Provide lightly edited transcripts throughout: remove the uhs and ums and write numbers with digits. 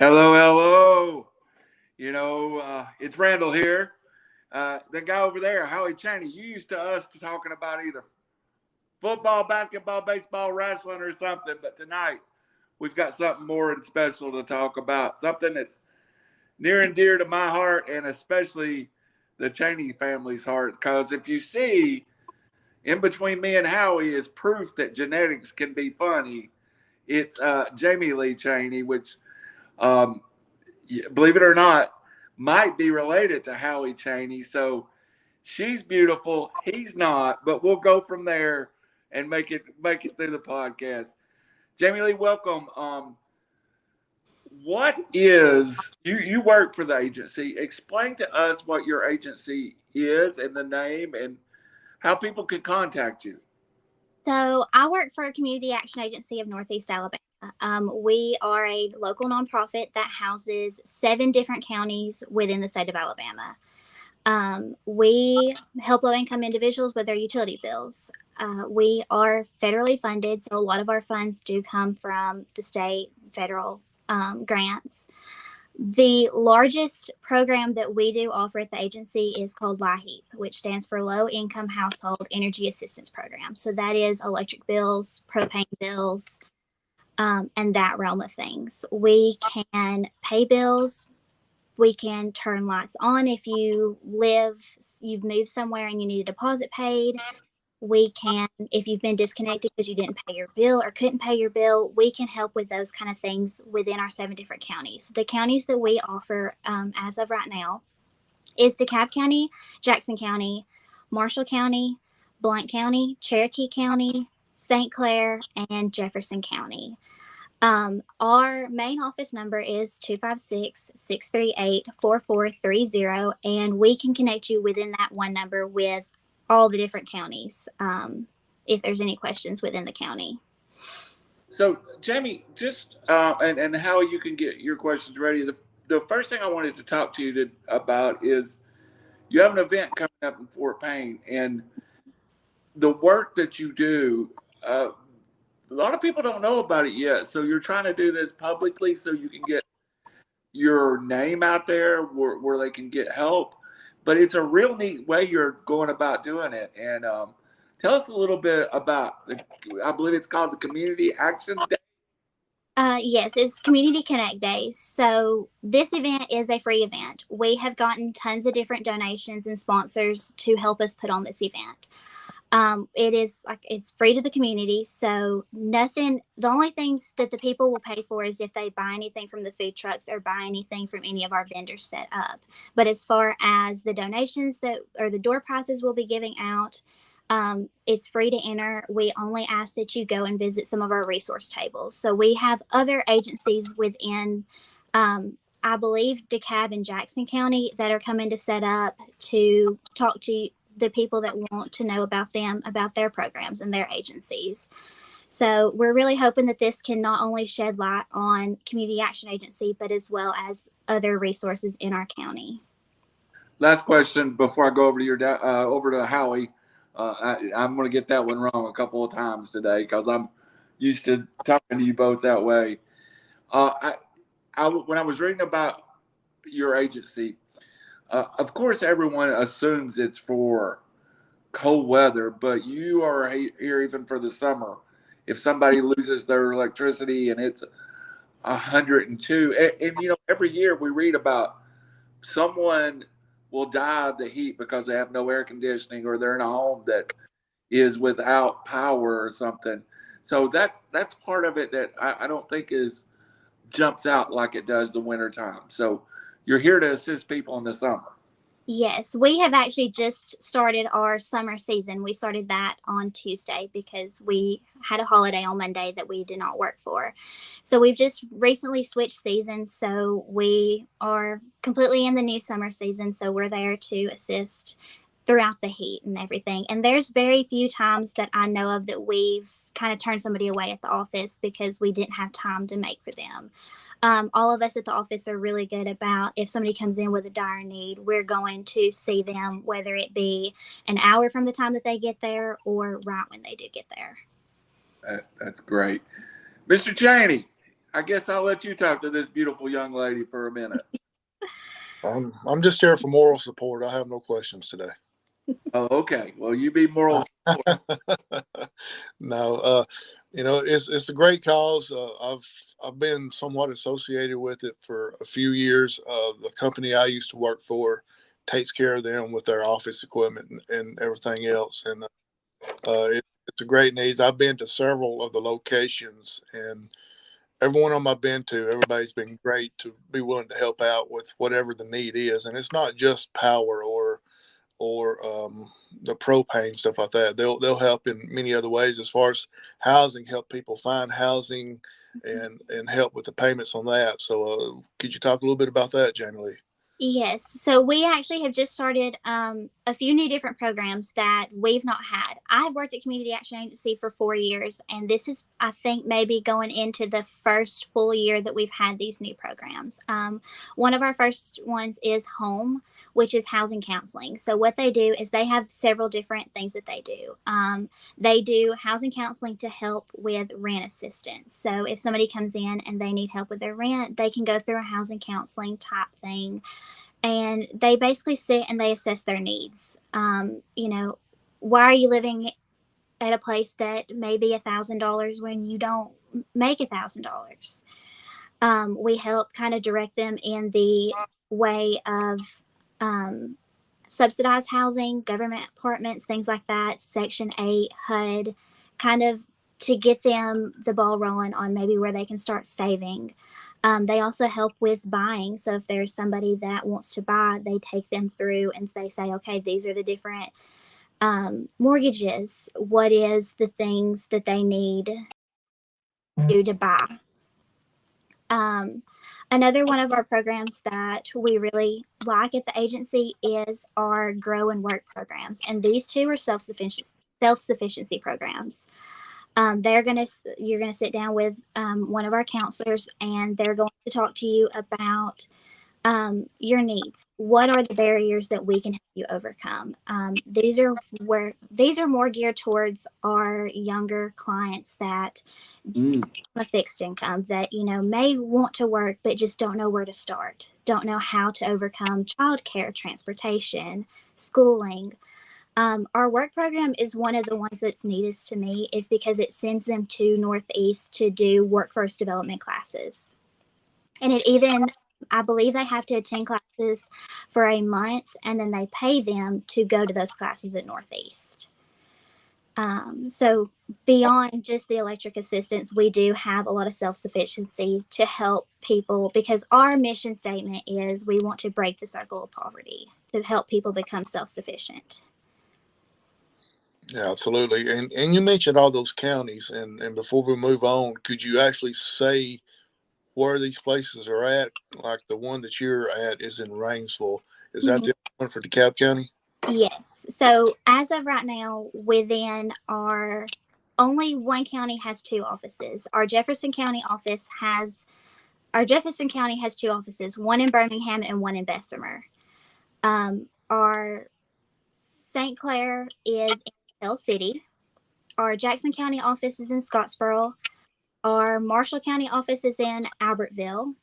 Hello, hello. It's Randall here. The guy over there, Howie Chaney, you used to us to talking about either football, basketball, baseball, wrestling, or something. But tonight, we've got something more and special to talk about. Something that's near and dear to my heart, and especially the Chaney family's heart. Because if you see, in between me and Howie is proof that genetics can be funny. It's Jamielee Chaney, which um, believe it or not, might be related to Howie Chaney. So she's beautiful, he's not, but we'll go from there and make it through the podcast. Jamielee, welcome. What is you work for the agency? Explain to us what your agency is and the name and how people can contact you. So I work for a community action agency of Northeast Alabama. We are a local nonprofit that houses 7 different counties within the state of Alabama. We help low-income individuals with their utility bills. We are federally funded, so a lot of our funds do come from the state, federal grants. The largest program that we do offer at the agency is called LIHEAP, which stands for Low Income Household Energy Assistance Program. So that is electric bills, propane bills, and that realm of things. We can pay bills. We can turn lights on if you've moved somewhere and you need a deposit paid. We can, if you've been disconnected because you didn't pay your bill or couldn't pay your bill, we can help with those kind of things within our 7 different counties. The counties that we offer as of right now is DeKalb County, Jackson County, Marshall County, Blount County, Cherokee County, St. Clair, and Jefferson County. Our main office number is 256-638-4430, and we can connect you within that one number with all the different counties if there's any questions within the county. So, Jamie, just and how you can get your questions ready. The first thing I wanted to talk to you about is you have an event coming up in Fort Payne, and the work that you do. A lot of people don't know about it yet, so you're trying to do this publicly so you can get your name out there where they can get help. But it's a real neat way you're going about doing it. And tell us a little bit about I believe it's called the Community Action Day. Yes, it's Community Connect Days. So this event is a free event. We have gotten tons of different donations and sponsors to help us put on this event. It's free to the community. So the only things that the people will pay for is if they buy anything from the food trucks or buy anything from any of our vendors set up. But as far as the donations or the door prizes we'll be giving out, it's free to enter. We only ask that you go and visit some of our resource tables. So we have other agencies within, I believe, DeKalb and Jackson County that are coming to set up to talk to the people that want to know about them, about their programs and their agencies. So we're really hoping that this can not only shed light on Community Action Agency, but as well as other resources in our county. Last question before I go over to over to Howie. I'm going to get that one wrong a couple of times today because I'm used to talking to you both that way. When I was reading about your agency, of course, everyone assumes it's for cold weather, but you are here even for the summer. If somebody loses their electricity and it's 102, and every year we read about someone will die of the heat because they have no air conditioning or they're in a home that is without power or something. So that's part of it that I don't think jumps out like it does the winter time. So you're here to assist people in the summer. Yes, we have actually just started our summer season. We started that on Tuesday because we had a holiday on Monday that we did not work for. So we've just recently switched seasons. So we are completely in the new summer season. So we're there to assist throughout the heat and everything. And there's very few times that I know of that we've kind of turned somebody away at the office because we didn't have time to make for them. All of us at the office are really good about if somebody comes in with a dire need, we're going to see them, whether it be an hour from the time that they get there or right when they do get there. That's great. Mr. Chaney, I guess I'll let you talk to this beautiful young lady for a minute. I'm just here for moral support. I have no questions today. Oh, okay. Well, you be moral support. No, it's a great cause. I've been somewhat associated with it for a few years. The company I used to work for takes care of them with their office equipment and everything else, and it's a great needs. I've been to several of the locations, and every one of them I've been to, everybody's been great to be willing to help out with whatever the need is, and it's not just power or the propane stuff like that. They'll help in many other ways as far as housing, help people find housing, and help with the payments on that. So could you talk a little bit about that, Jamielee? Yes. So we actually have just started a few new different programs that we've not had. I've worked at Community Action Agency for 4 years, and this is, I think, maybe going into the first full year that we've had these new programs. One of our first ones is HOME, which is housing counseling. So what they do is they have several different things that they do. They do housing counseling to help with rent assistance. So if somebody comes in and they need help with their rent, they can go through a housing counseling type thing. And they basically sit and they assess their needs. Why are you living at a place that may be $1,000 when you don't make $1,000? We help kind of direct them in the way of subsidized housing, government apartments, things like that, Section 8, HUD, kind of to get them the ball rolling on maybe where they can start saving. They also help with buying. So if there's somebody that wants to buy, they take them through and they say, okay, these are the different mortgages. What is the things that they need to buy? Another one of our programs that we really like at the agency is our Grow and Work programs. And these two are self-sufficiency programs. You're going to sit down with one of our counselors, and they're going to talk to you about your needs. What are the barriers that we can help you overcome? These are more geared towards our younger clients that a fixed income that may want to work but just don't know where to start, don't know how to overcome childcare, transportation, schooling. Our work program is one of the ones that's neatest to me, is because it sends them to Northeast to do workforce development classes. And I believe they have to attend classes for a month, and then they pay them to go to those classes at Northeast. So beyond just the electric assistance, we do have a lot of self-sufficiency to help people, because our mission statement is we want to break the circle of poverty, to help people become self-sufficient. Yeah, absolutely. And you mentioned all those counties, and before we move on, could you actually say where these places are at? Like the one that you're at is in Rainsville. Is that the one for DeKalb County? Yes. So as of right now, only one county has two offices. Our Jefferson County has two offices, one in Birmingham and one in Bessemer. Our St. Clair is in Hill City. Our Jackson County office is in Scottsboro. Our Marshall County office is in Albertville.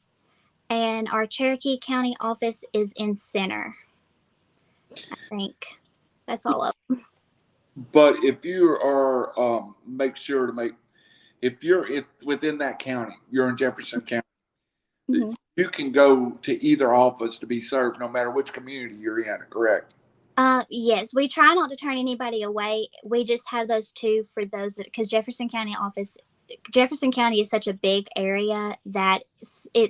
And our Cherokee County office is in Center. I think that's all of them. But if you are, if within that county, you're in Jefferson County, you can go to either office to be served, no matter which community you're in. Correct? Yes, we try not to turn anybody away. We just have those two for those because Jefferson County is such a big area that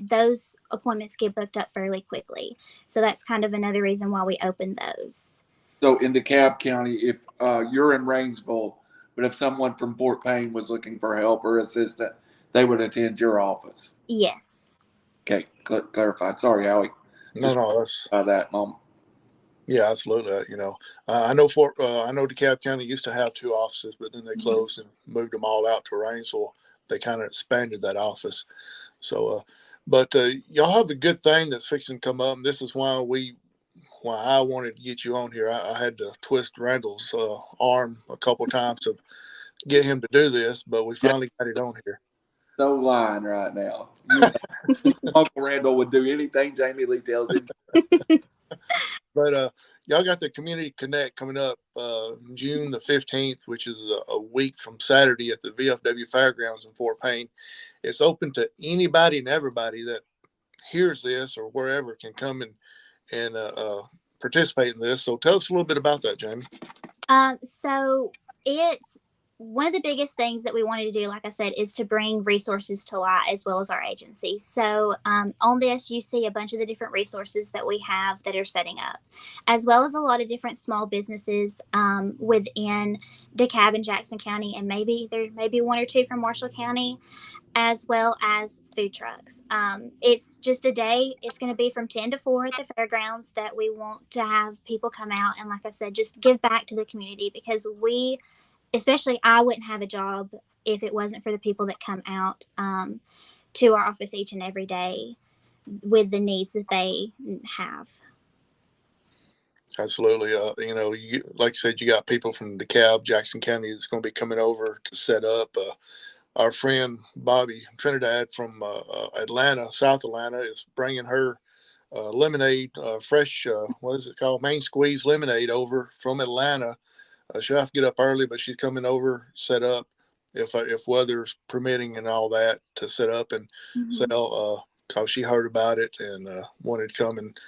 those appointments get booked up fairly quickly. So that's kind of another reason why we opened those. So in DeKalb County, if you're in Rainsville, but if someone from Fort Payne was looking for help or assistance, they would attend your office. Yes. Okay, clarified. Sorry, Howie. No, that's that moment. Yeah, absolutely. I know DeKalb County used to have two offices, but then they closed and moved them all out to Rainsville. They kind of expanded that office. So, but y'all have a good thing that's fixing to come up. And this is why I wanted to get you on here. I had to twist Randall's arm a couple times to get him to do this, but we finally got it on here. so lying right now. You know, Uncle Randall would do anything Jamielee tells him. But y'all got the Community Connect coming up June the 15th, which is a week from Saturday at the VFW Fairgrounds in Fort Payne. It's open to anybody and everybody that hears this or wherever can come and participate in this. So tell us a little bit about that, Jamie. So it's one of the biggest things that we wanted to do, like I said, is to bring resources to light as well as our agency. So on this, you see a bunch of the different resources that we have that are setting up, as well as a lot of different small businesses within DeKalb and Jackson County, and maybe there may be one or two from Marshall County, as well as food trucks. It's just a day. It's going to be from 10 to 4 at the fairgrounds that we want to have people come out and, like I said, just give back to the community, because especially I wouldn't have a job if it wasn't for the people that come out to our office each and every day with the needs that they have. Absolutely. Like I said, you got people from DeKalb, Jackson County that's going to be coming over to set up. Our friend Bobby Trinidad from Atlanta, South Atlanta, is bringing her lemonade, fresh, what is it called? Main Squeeze lemonade over from Atlanta. She'll have to get up early, but she's coming over, set up, if weather's permitting and all that, to set up and sell, because she heard about it and wanted to come and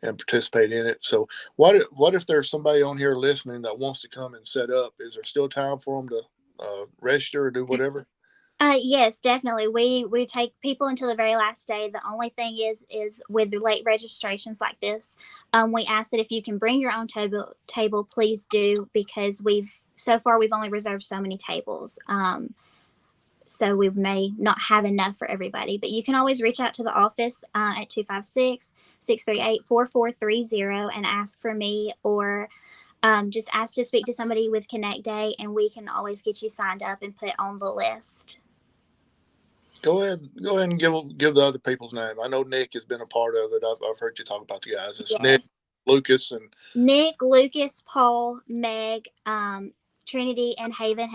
participate in it. So what if there's somebody on here listening that wants to come and set up? Is there still time for them to register or do whatever? Yes, definitely. We take people until the very last day. The only thing is with the late registrations like this, we ask that if you can bring your own table, please do, because so far we've only reserved so many tables. So we may not have enough for everybody, but you can always reach out to the office at 256-638-4430 and ask for me, or just ask to speak to somebody with Connect Day, and we can always get you signed up and put on the list. Go ahead and give the other people's name. I know Nick has been a part of it. I've heard you talk about the guys. It's yes. Nick, Lucas, Paul, Meg, Trinity, and Haven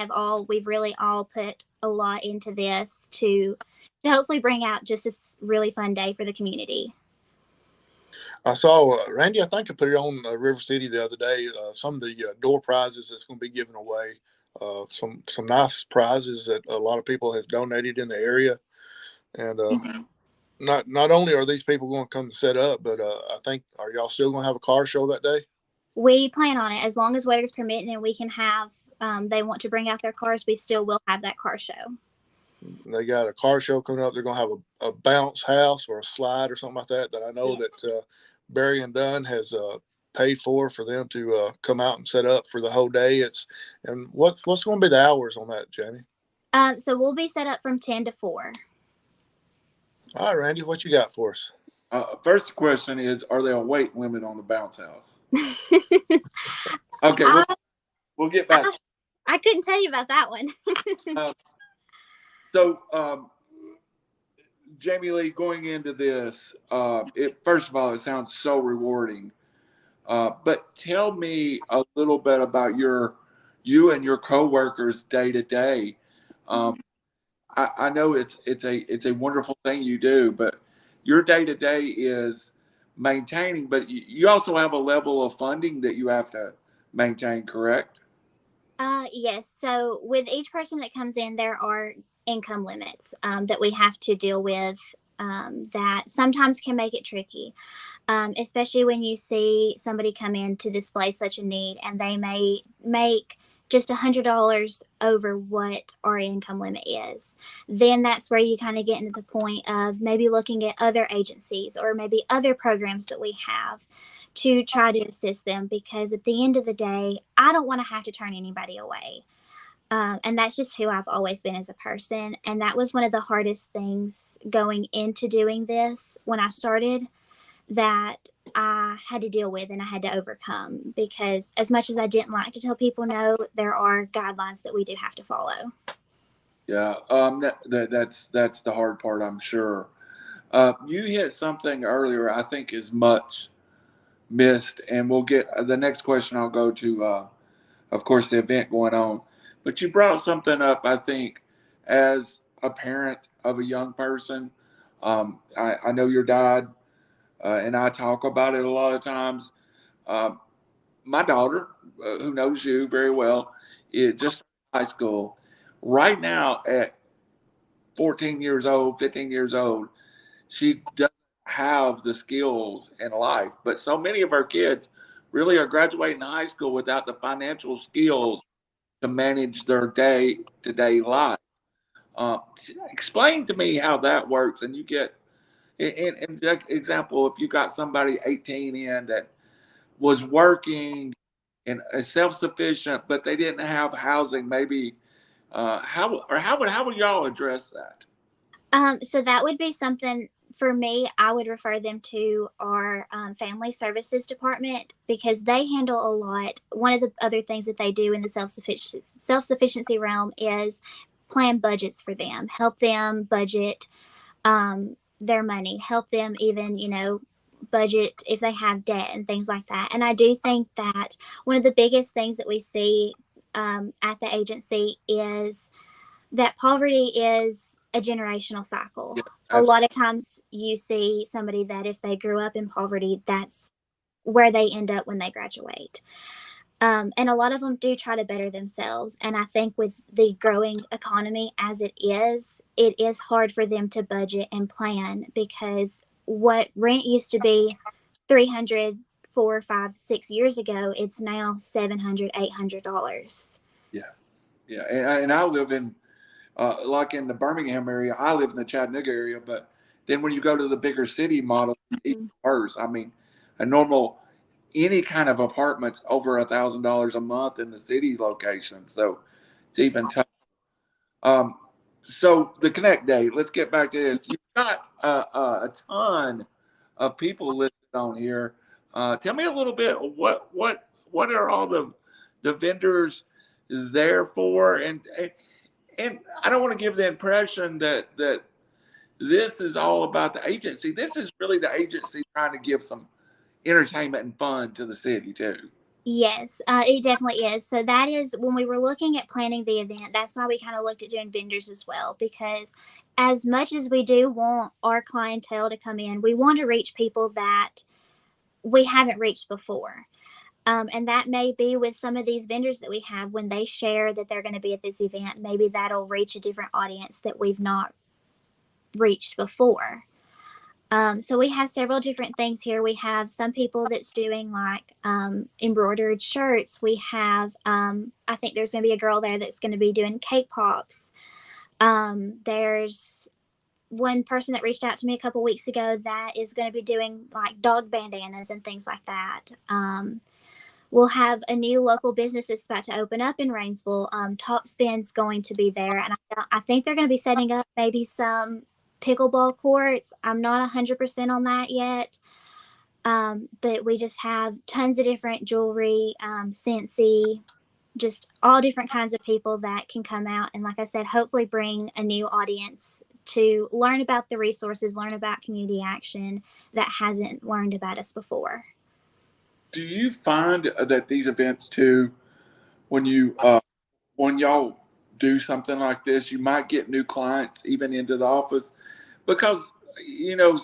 we've really all put a lot into this to hopefully bring out just a really fun day for the community. I saw Randy, I think I put it on River City the other day. Some of the door prizes that's going to be given away. Some nice prizes that a lot of people have donated in the area, and not only are these people going to come and set up, but I think, are y'all still going to have a car show that day? We plan on it, as long as weather's permitting and we can have. They want to bring out their cars, we still will have that car show. They got a car show coming up. They're going to have a bounce house or a slide or something like that. That I know that Barry and Dunn has paid for them to come out and set up for the whole day. And what's going to be the hours on that, Jamie? So we'll be set up from 10 to 4. All right, Randy, what you got for us? First question is, are there a weight limit on the bounce house? Okay, we'll get back. I couldn't tell you about that one. Jamielee, going into this, first of all, it sounds so rewarding. But tell me a little bit about you and your coworkers day to day. I know it's a wonderful thing you do, but your day to day is maintaining. But you also have a level of funding that you have to maintain, correct? Yes. So with each person that comes in, there are income limits that we have to deal with that sometimes can make it tricky, especially when you see somebody come in to display such a need and they may make just $100 over what our income limit is. Then that's where you kind of get into the point of maybe looking at other agencies or maybe other programs that we have to try to assist them, because at the end of the day, I don't want to have to turn anybody away. And that's just who I've always been as a person. And that was one of the hardest things going into doing this when I started, that I had to deal with and I had to overcome, because as much as I didn't like to tell people no, there are guidelines that we do have to follow. Yeah, that's the hard part, I'm sure. You hit something earlier I think is much missed, and we'll get the next question. I'll go to, of course, the event going on. But you brought something up, I think, as a parent of a young person, I know your dad and I talk about it a lot of times. Um, my daughter, who knows you very well, is just high school right now at 14 years old, 15 years old. She doesn't have the skills in life, but so many of our kids really are graduating high school without the financial skills to manage their day to day life. Uh, Explain to me how that works. And you get, in example, if you got somebody 18 in that was working and self sufficient, but they didn't have housing, maybe how would y'all address that? So that would be something for me. I would refer them to our family services department because they handle a lot. One of the other things that they do in the self-sufficiency realm is plan budgets for them, help them budget their money, help them even, budget if they have debt and things like that. And I do think that one of the biggest things that we see at the agency is that poverty is a generational cycle. Yeah, A lot absolutely. of times you see somebody that if they grew up in poverty, that's where they end up when they graduate. And a lot of them do try to better themselves. And I think with the growing economy as it is hard for them to budget and plan because what rent used to be 300, 4, 5, 6 years ago, it's now $700, $800. Yeah, yeah, and I live in like in the Birmingham area. I live in the Chattanooga area, but then when you go to the bigger city model, it's even worse. I mean, a normal any kind of apartment's over $1,000 a month in the city location, so it's even tough. Um, so the Connect Day. Let's get back to this. You've got a ton of people listed on here. Tell me a little bit. What are all the vendors there for? And I don't want to give the impression that this is all about the agency. This is really the agency trying to give some entertainment and fun to the city too. Yes, it definitely is. So that is when we were looking at planning the event, that's why we kind of looked at doing vendors as well. Because as much as we do want our clientele to come in, we want to reach people that we haven't reached before. And that may be with some of these vendors that we have when they share that they're going to be at this event. Maybe that'll reach a different audience that we've not reached before. So we have several different things here. We have some people that's doing like embroidered shirts. We have, I think there's going to be a girl there that's going to be doing cake pops. There's one person that reached out to me a couple weeks ago that is going to be doing like dog bandanas and things like that. We'll have a new local business that's about to open up in Rainsville. Topspin's going to be there, and I think they're going to be setting up maybe some pickleball courts. I'm not 100% on that yet, but we just have tons of different jewelry, Scentsy, just all different kinds of people that can come out and, like I said, hopefully bring a new audience to learn about the resources, learn about community action that hasn't learned about us before. Do you find that these events too, when when y'all do something like this, you might get new clients even into the office because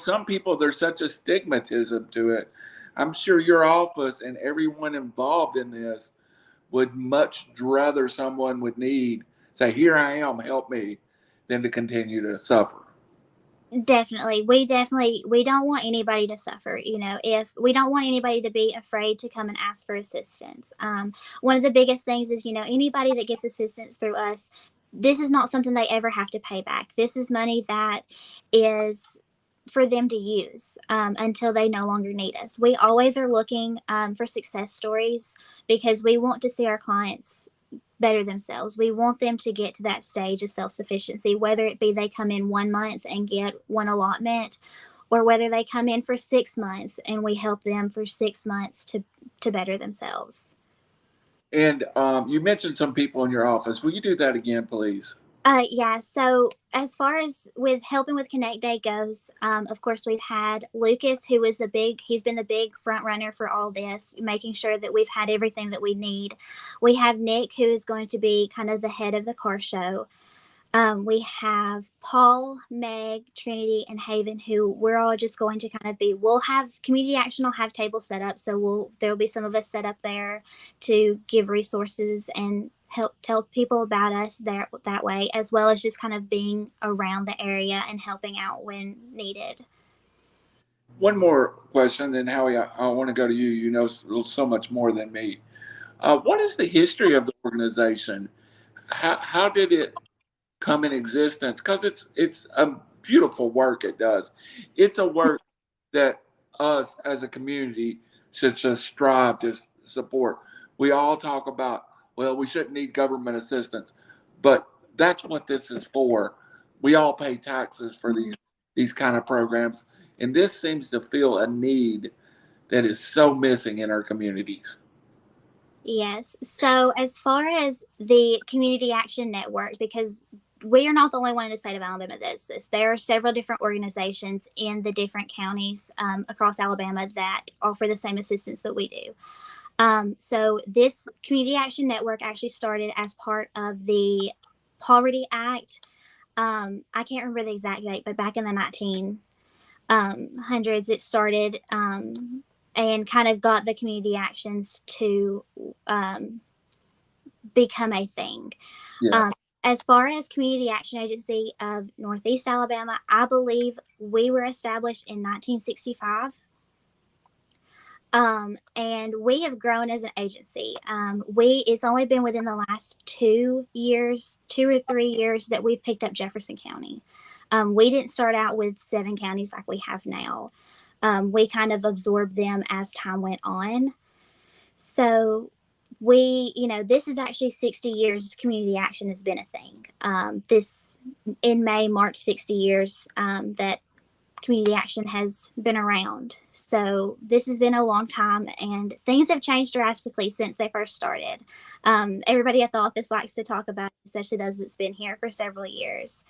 some people there's such a stigmatism to it. I'm sure your office and everyone involved in this would much rather someone would need say, "Here I am, help me," than to continue to suffer. Definitely. We don't want anybody to suffer. If we don't want anybody to be afraid to come and ask for assistance. One of the biggest things is, anybody that gets assistance through us, this is not something they ever have to pay back. This is money that is for them to use until they no longer need us. We always are looking for success stories because we want to see our clients better themselves. We want them to get to that stage of self-sufficiency, whether it be they come in 1 month and get one allotment, or whether they come in for 6 months and we help them for 6 months to better themselves. And you mentioned some people in your office. Will you do that again, please? Yeah. So as far as with helping with Connect Day goes, of course we've had Lucas, he's been the big front runner for all this, making sure that we've had everything that we need. We have Nick, who is going to be kind of the head of the car show. We have Paul, Meg, Trinity, and Haven, who we're all just going to kind of be. We'll have community action will have tables set up, so there'll be some of us set up there to give resources and help tell people about us there that way, as well as just kind of being around the area and helping out when needed. One more question, then Howie, I want to go to you. You know so much more than me. What is the history of the organization? How did it come in existence? Because it's a beautiful work it does. It's a work that us as a community should just strive to support. We all talk about, well, we shouldn't need government assistance, but that's what this is for. We all pay taxes for these kind of programs, and this seems to fill a need that is so missing in our communities. Yes. So, as far as the Community Action Network, because we are not the only one in the state of Alabama that does this, there are several different organizations in the different counties across Alabama that offer the same assistance that we do. So, this Community Action Network actually started as part of the Poverty Act. I can't remember the exact date, but back in the 1900s, it started. And kind of got the community actions to become a thing. Yeah. As far as Community Action Agency of Northeast Alabama, I believe we were established in 1965. And we have grown as an agency. It's only been within the last 2 or 3 years that we've picked up Jefferson County. We didn't start out with 7 counties like we have now. We kind of absorbed them as time went on. So this is actually 60 years community action has been a thing. This in May marked 60 years that community action has been around. So this has been a long time, and things have changed drastically since they first started. Everybody at the office likes to talk about it, especially those that's been here for several years.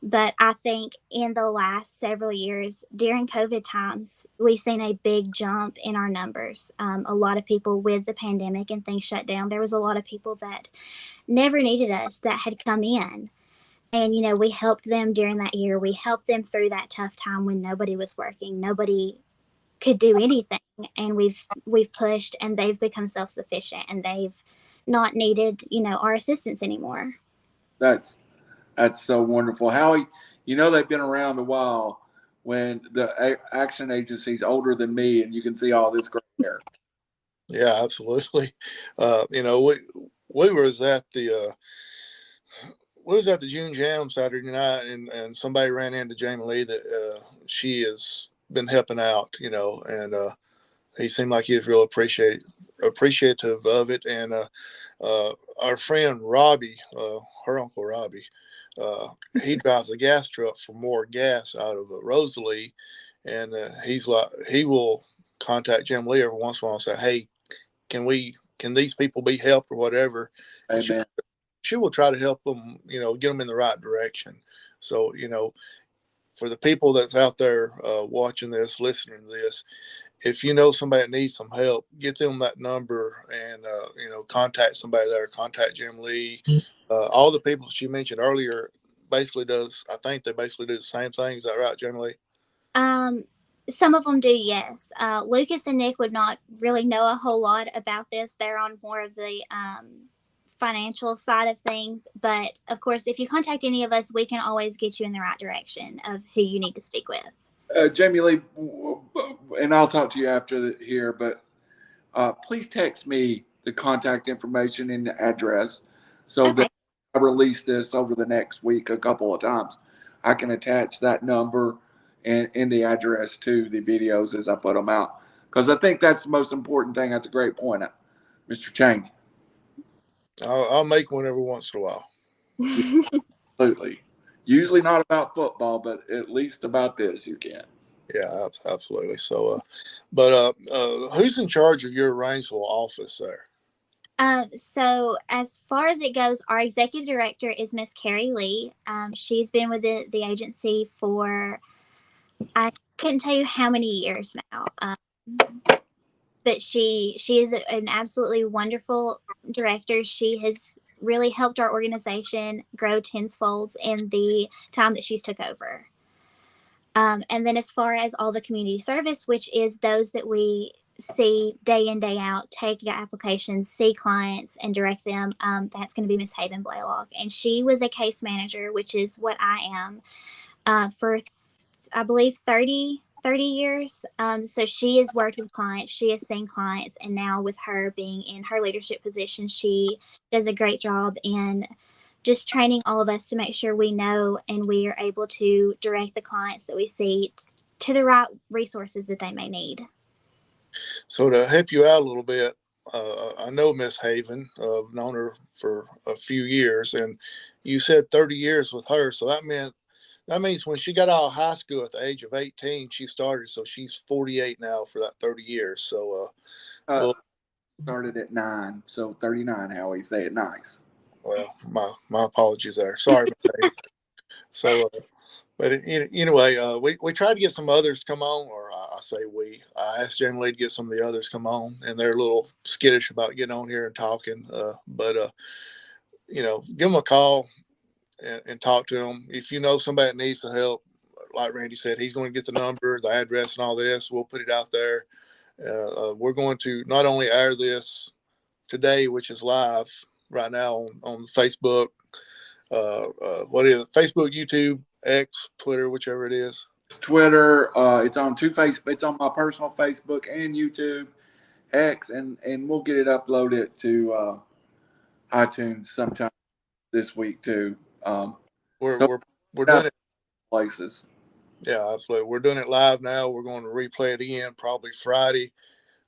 But I think in the last several years, during COVID times, we've seen a big jump in our numbers. A lot of people with the pandemic and things shut down, there was a lot of people that never needed us that had come in. And, we helped them during that year. We helped them through that tough time when nobody was working. Nobody could do anything. And we've pushed, and they've become self-sufficient, and they've not needed, our assistance anymore. That's so wonderful. Howie, they've been around a while when the action agency's older than me, and you can see all this gray hair. Yeah, absolutely. We was at the June Jam Saturday night, and somebody ran into Jamielee that she has been helping out, and he seemed like he was real appreciative of it. And our friend Robbie, her uncle Robbie, he drives a gas truck for more gas out of Rosalie, and he will contact Jamielee every once in a while and say, "Hey, can these people be helped or whatever?" Amen. She will try to help them, get them in the right direction. So, for the people that's out there watching this, listening to this, if you know somebody that needs some help, get them that number and, contact somebody there, contact Jamielee. All the people she mentioned earlier I think they basically do the same thing. Is that right, Jamielee? Some of them do, yes. Lucas and Nick would not really know a whole lot about this. They're on more of the financial side of things. But, of course, if you contact any of us, we can always get you in the right direction of who you need to speak with. Jamielee, and I'll talk to you after here, but please text me the contact information and the address so that I release this over the next week a couple of times. I can attach that number and the address to the videos as I put them out, because I think that's the most important thing. That's a great point, Mr. Chaney. I'll make one every once in a while. Absolutely. Usually not about football, but at least about this you can. Yeah, absolutely. So, but who's in charge of your Rainsville office there? So as far as it goes, our executive director is Miss Carrie Lee. She's been with the agency for, I couldn't tell you how many years now. But she is an absolutely wonderful director. She has really helped our organization grow tenfold in the time that she's took over. And then as far as all the community service, which is those that we see day in, day out, take applications, see clients, and direct them, that's going to be Miss Haven Blaylock. And she was a case manager, which is what I am, for, I believe, 30 years. So she has worked with clients, she has seen clients, and now with her being in her leadership position, she does a great job in just training all of us to make sure we know and we are able to direct the clients that we see to the right resources that they may need. So to help you out a little bit, I know Miss Haven. I've known her for a few years, and you said 30 years with her. So that means when she got out of high school at the age of 18, she started. So she's 48 now for that 30 years. So well, started at 9, so 39. Howie, say it nice. Well, my apologies there. Sorry, Miss Haven. So. But anyway, we tried to get some others to come on, or I say we. I asked Jamielee to get some of the others come on, and they're a little skittish about getting on here and talking. But give them a call and talk to them. If you know somebody that needs the help, like Randy said, he's going to get the number, the address, and all this. We'll put it out there. We're going to not only air this today, which is live right now on Facebook. What is it? Facebook, YouTube, X, Twitter, whichever it is. It's Twitter. It's on It's on my personal Facebook and YouTube, X, and we'll get it uploaded to iTunes sometime this week too. We're doing it places. Yeah, absolutely. We're doing it live now. We're going to replay it again probably Friday.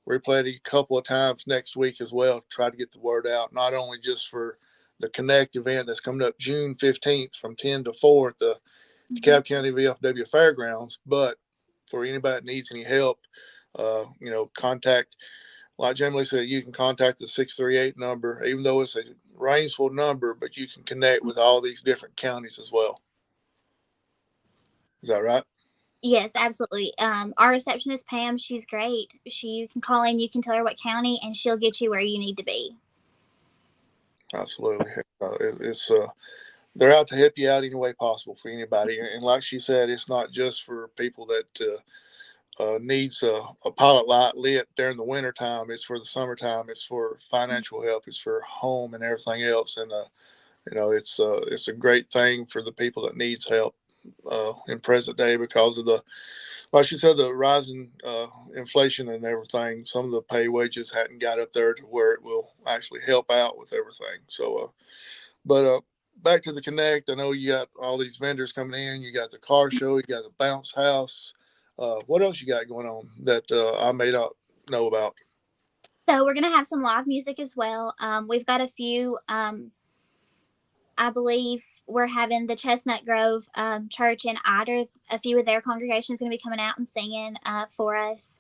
Replay it a couple of times next week as well. Try to get the word out, not only just for the Connect event that's coming up June 15th from 10 to 4 at the DeKalb County VFW Fairgrounds, but for anybody that needs any help, contact, like Jamielee said, you can contact the 638 number, even though it's a Rainsville number, but you can connect with all these different counties as well. Is that right? Yes, absolutely. Our receptionist, Pam, she's great. You can call in, you can tell her what county, and she'll get you where you need to be. Absolutely. They're out to help you out any way possible for anybody. And like she said, it's not just for people that needs a pilot light lit during the winter time. It's for the summertime. It's for financial help. It's for home and everything else. And it's a great thing for the people that needs help in present day because of like she said, the rising inflation and everything. Some of the pay wages hadn't got up there to where it will actually help out with everything. So, but back to the Connect. I know you got all these vendors coming in. You got the car show. You got the bounce house. What else you got going on that I may not know about? So we're going to have some live music as well. We've got a few, I believe we're having the Chestnut Grove Church in Ider. A few of their congregations going to be coming out and singing for us.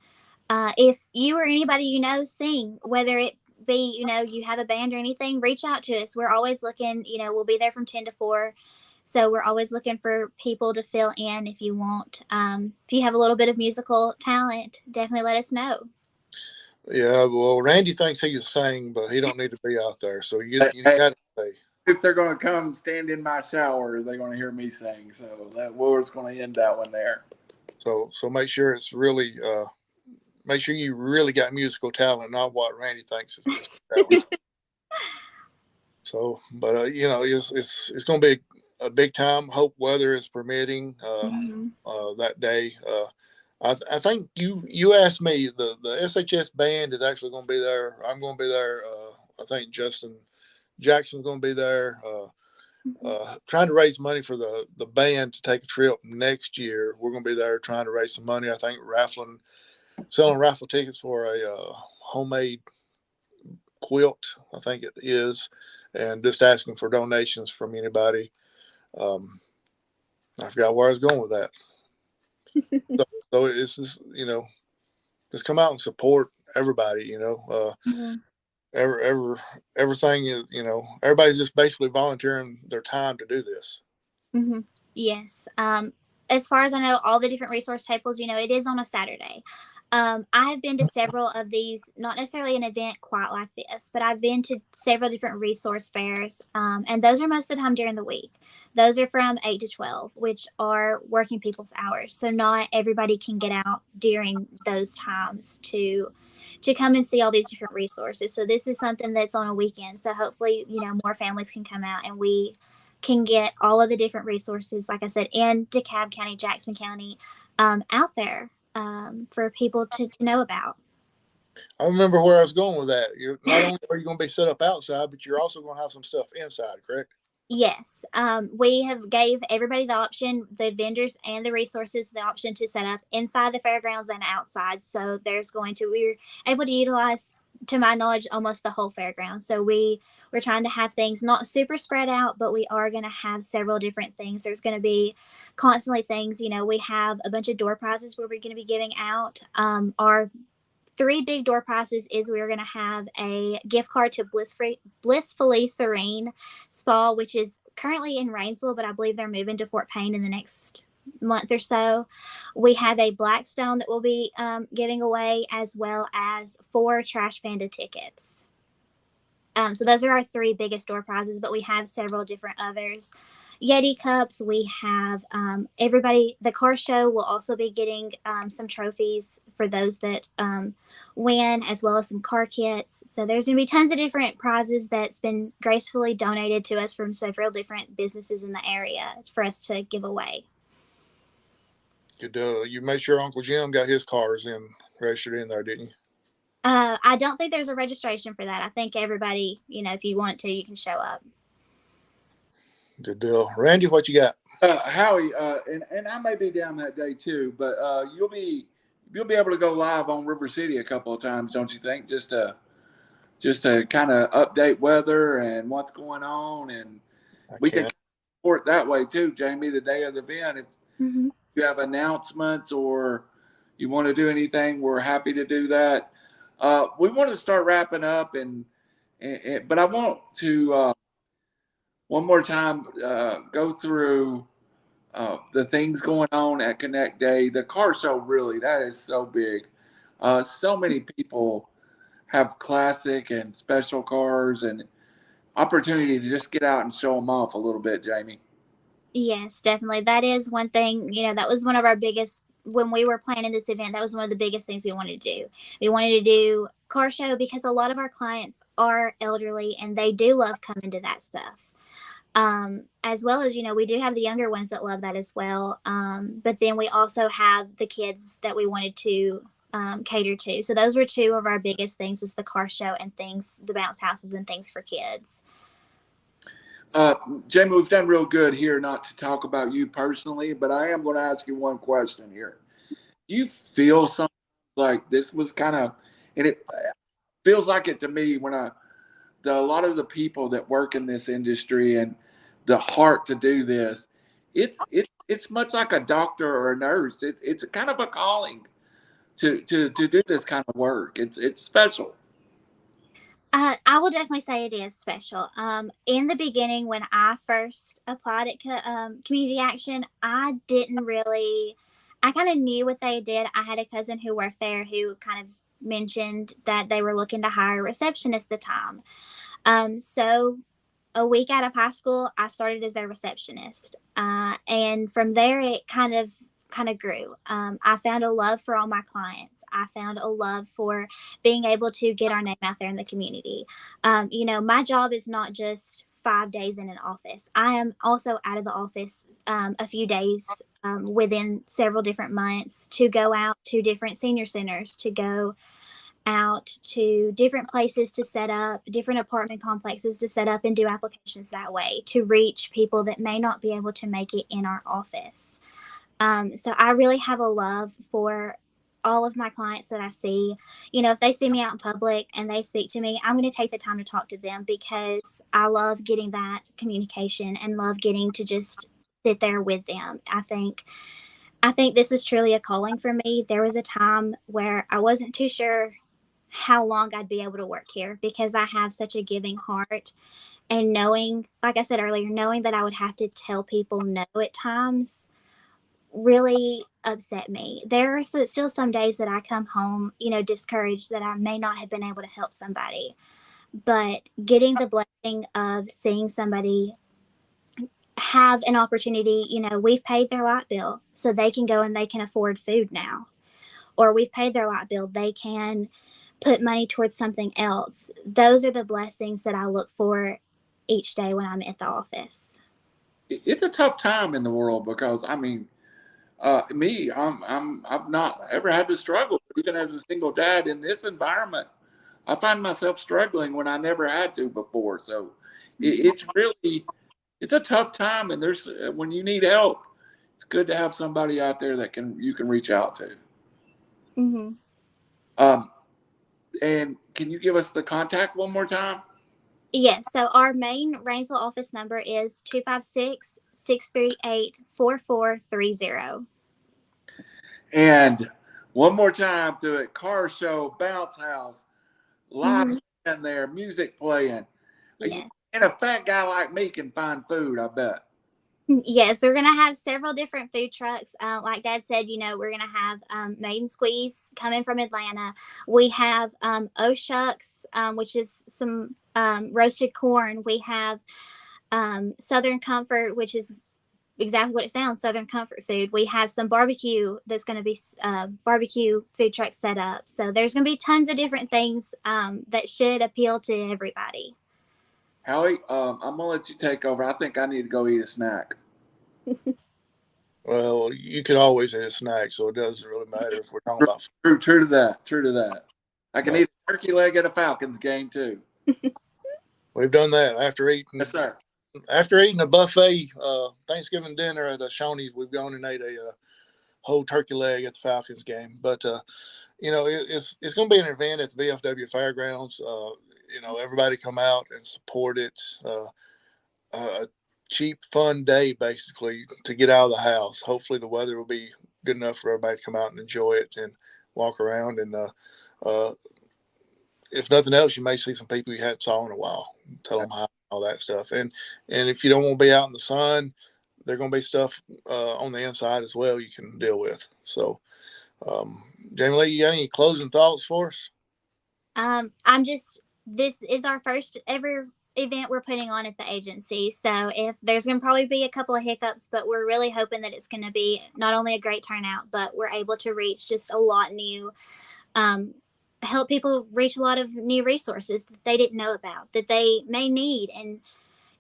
If you or anybody you know sing, whether it be, you have a band or anything, reach out to us. We're always looking, we'll be there from 10 to 4. So we're always looking for people to fill in if you want. If you have a little bit of musical talent, definitely let us know. Yeah, well, Randy thinks he can sing, but he don't need to be out there. So you got to say. If they're going to come stand in my shower, they're going to hear me sing. So we're just going to end that one there. So make sure it's really make sure you really got musical talent, not what Randy thinks is musical talent. So, but it's going to be a big time. Hope weather is permitting that day. I think you asked me the SHS band is actually going to be there. I'm going to be there. I think Justin Jackson's going to be there. Trying to raise money for the band to take a trip next year. We're going to be there trying to raise some money. I think selling raffle tickets for a homemade quilt, I think it is, and just asking for donations from anybody. I forgot where I was going with that. So it's just, just come out and support everybody, everything is, everybody's just basically volunteering their time to do this. Yes. As far as I know, all the different resource tables, it is on a Saturday. I have been to several of these, not necessarily an event quite like this, but I've been to several different resource fairs, and those are most of the time during the week. Those are from 8 to 12, which are working people's hours. So not everybody can get out during those times to come and see all these different resources. So this is something that's on a weekend. So hopefully, more families can come out and we can get all of the different resources, like I said, in DeKalb County, Jackson County, out there for people to know about. I remember where I was going with that. You're not only are you going to be set up outside, but you're also going to have some stuff inside, correct? Yes, we have gave everybody the option, the vendors and the resources, the option to set up inside the fairgrounds and outside. So we're able to utilize, to my knowledge, almost the whole fairground. So we're trying to have things not super spread out, but we are going to have several different things. There's going to be constantly things. We have a bunch of door prizes where we're going to be giving out. Our 3 big door prizes is we're going to have a gift card to Blissfully Serene Spa, which is currently in Rainsville, but I believe they're moving to Fort Payne in the next month or so. We have a Blackstone that we'll be giving away, as well as 4 Trash Panda tickets. So those are our 3 biggest door prizes, but we have several different others. Yeti cups. We have the car show will also be getting some trophies for those that win, as well as some car kits. So there's going to be tons of different prizes that's been gracefully donated to us from several different businesses in the area for us to give away. Good. You made sure Uncle Jim got his cars registered in there, didn't you? I don't think there's a registration for that. I think everybody, if you want to, you can show up. Good deal. Randy, what you got? Howie, and I may be down that day too, but you'll be able to go live on River City a couple of times, don't you think? Just to kind of update weather and what's going on, and we can support that way too, Jamie. The day of the event, if you have announcements or you want to do anything, we're happy to do that. We want to start wrapping up, but I want to one more time go through the things going on at Connect Day. The car show, really, that is so big. So many people have classic and special cars, and opportunity to just get out and show them off a little bit, Jamie. Yes, definitely. That is one thing, that was one of our biggest, when we were planning this event, that was one of the biggest things we wanted to do. We wanted to do car show because a lot of our clients are elderly and they do love coming to that stuff. As well as, we do have the younger ones that love that as well. But then we also have the kids that we wanted to cater to. So those were 2 of our biggest things, was the car show and the bounce houses and things for kids. Jamie, we've done real good here not to talk about you personally, but I am going to ask you one question here. Do you feel something like this was kind of, and it feels like it to me when a lot of the people that work in this industry and the heart to do this, it's much like a doctor or a nurse. It's a kind of a calling to do this kind of work. It's special. I will definitely say it is special. In the beginning, when I first applied at Community Action, I kind of knew what they did. I had a cousin who worked there who kind of mentioned that they were looking to hire a receptionist at the time. So a week out of high school, I started as their receptionist. And from there, it kind of grew. I found a love for all my clients. I found a love for being able to get our name out there in the community. My job is not just 5 days in an office. I am also out of the office a few days within several different months to go out to different senior centers, to go out to different places to set up, different apartment complexes to set up and do applications that way, to reach people that may not be able to make it in our office. So I really have a love for all of my clients that I see. If they see me out in public and they speak to me, I'm going to take the time to talk to them because I love getting that communication and love getting to just sit there with them. I think this was truly a calling for me. There was a time where I wasn't too sure how long I'd be able to work here because I have such a giving heart, and knowing, like I said earlier, knowing that I would have to tell people no at times really upset me. There are still some days that I come home, discouraged that I may not have been able to help somebody. But getting the blessing of seeing somebody have an opportunity, we've paid their light bill so they can go and they can afford food now. Or we've paid their light bill, they can put money towards something else. Those are the blessings that I look for each day when I'm at the office. It's a tough time in the world because I've not ever had to struggle even as a single dad in this environment. I find myself struggling when I never had to before. So it's a tough time, and there's when you need help, it's good to have somebody out there that you can reach out to. Mm-hmm. And can you give us the contact one more time? Yes. So our main Rainsville office number is 256-638-4430. And one more time to it, car show, bounce house, live in there, music playing. Yeah. And a fat guy like me can find food, I bet. Yes, we're going to have several different food trucks. Like Dad said, we're going to have Maiden Squeeze coming from Atlanta. We have Oh Shucks, which is some roasted corn. We have Southern Comfort, which is exactly what it sounds, Southern comfort food. We have some barbecue that's going to be barbecue food truck set up. So there's going to be tons of different things that should appeal to everybody. Howie, I'm going to let you take over. I think I need to go eat a snack. Well, you can always eat a snack, so it doesn't really matter if we're talking about food. True to that. I can eat a turkey leg at a Falcons game, too. We've done that after eating. Yes, sir. After eating a buffet Thanksgiving dinner at Chaney, we've gone and ate a whole turkey leg at the Falcons game. But it's going to be an event at the VFW Fairgrounds. Everybody come out and support it. A cheap, fun day basically to get out of the house. Hopefully, the weather will be good enough for everybody to come out and enjoy it and walk around. And if nothing else, you may see some people you hadn't saw in a while. Tell them how. All that stuff. And if you don't want to be out in the sun, there's going to be stuff on the inside as well you can deal with. So, Jamielee, you got any closing thoughts for us? This is our first ever event we're putting on at the agency. So if there's going to probably be a couple of hiccups, but we're really hoping that it's going to be not only a great turnout, but we're able to reach just a lot new, help people reach a lot of new resources that they didn't know about, that they may need. And,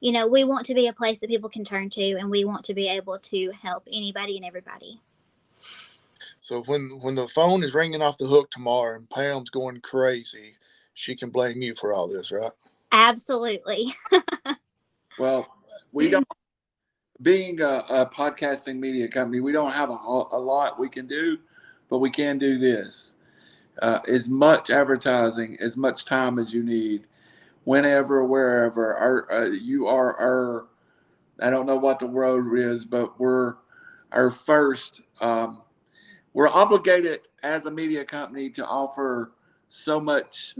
we want to be a place that people can turn to, and we want to be able to help anybody and everybody. So when the phone is ringing off the hook tomorrow and Pam's going crazy, she can blame you for all this, right? Absolutely. Well, we don't, being a podcasting media company, we don't have a lot we can do, but we can do this. As much advertising, as much time as you need, whenever, wherever. You are our, I don't know what the road is, but we're our first. We're obligated as a media company to offer so much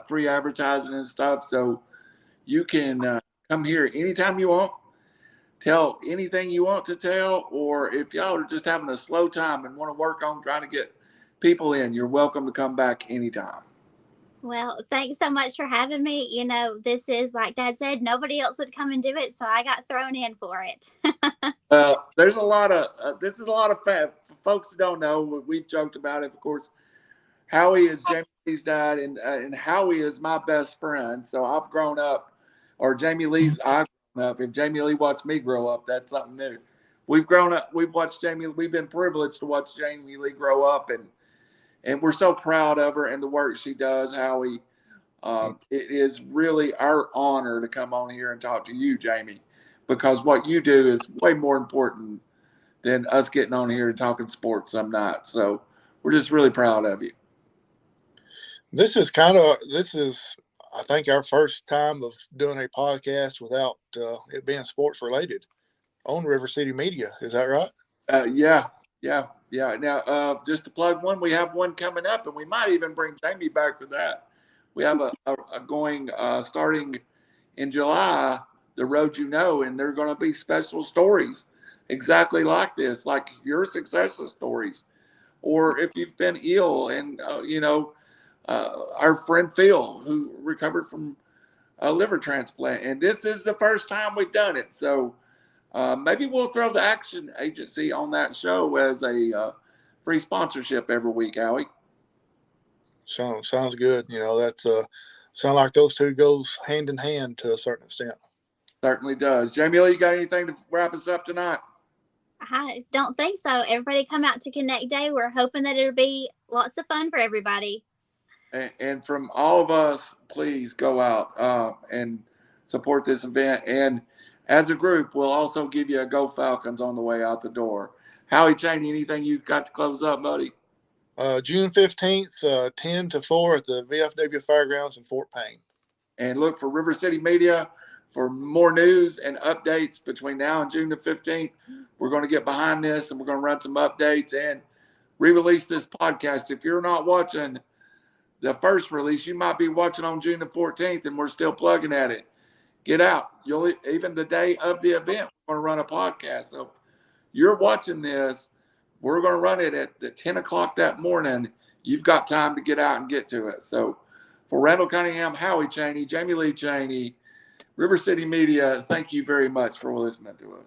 free advertising and stuff. So you can come here anytime you want, tell anything you want to tell, or if y'all are just having a slow time and want to work on trying to get people in, you're welcome to come back anytime. Well, thanks so much for having me. This is, like Dad said, nobody else would come and do it, so I got thrown in for it. There's a lot of this is a lot of folks that don't know. We've joked about it, of course. Howie is Jamieelee's dad, and Howie is my best friend. So I've grown up, or Jamieelee's I've grown up. If Jamielee watched me grow up, that's something new. We've grown up. We've watched Jamielee. We've been privileged to watch Jamielee grow up, and we're so proud of her and the work she does, Howie. It is really our honor to come on here and talk to you, Jamie, because what you do is way more important than us getting on here and talking sports some nights. So we're just really proud of you. This is, I think, our first time of doing a podcast without it being sports related on RiverCity-Media. Is that right? Yeah. Now, just to plug one, we have one coming up, and we might even bring Jamie back for that. We have a going starting in July, The Road You Know, and there are going to be special stories exactly like this, like your success stories, or if you've been ill and, our friend Phil, who recovered from a liver transplant. And this is the first time we've done it. So maybe we'll throw the Action Agency on that show as a free sponsorship every week, Howie. Sounds good. That's sound like those two goes hand in hand to a certain extent. Certainly does. Jamielee, you got anything to wrap us up tonight? I don't think so. Everybody come out to Connect Day. We're hoping that it'll be lots of fun for everybody. And from all of us, please go out and support this event. And as a group, we'll also give you a Go Falcons on the way out the door. Howie Chaney, anything you got to close up, buddy? June 15th, 10 to 4 at the VFW Fairgrounds in Fort Payne. And look for River City Media for more news and updates between now and June the 15th. We're going to get behind this and we're going to run some updates and re-release this podcast. If you're not watching the first release, you might be watching on June the 14th and we're still plugging at it. Get out. Even the day of the event, we're going to run a podcast. So you're watching this, we're going to run it at 10 o'clock that morning. You've got time to get out and get to it. So for Randall Cunningham, Howie Chaney, Jamielee Chaney, River City Media, thank you very much for listening to us.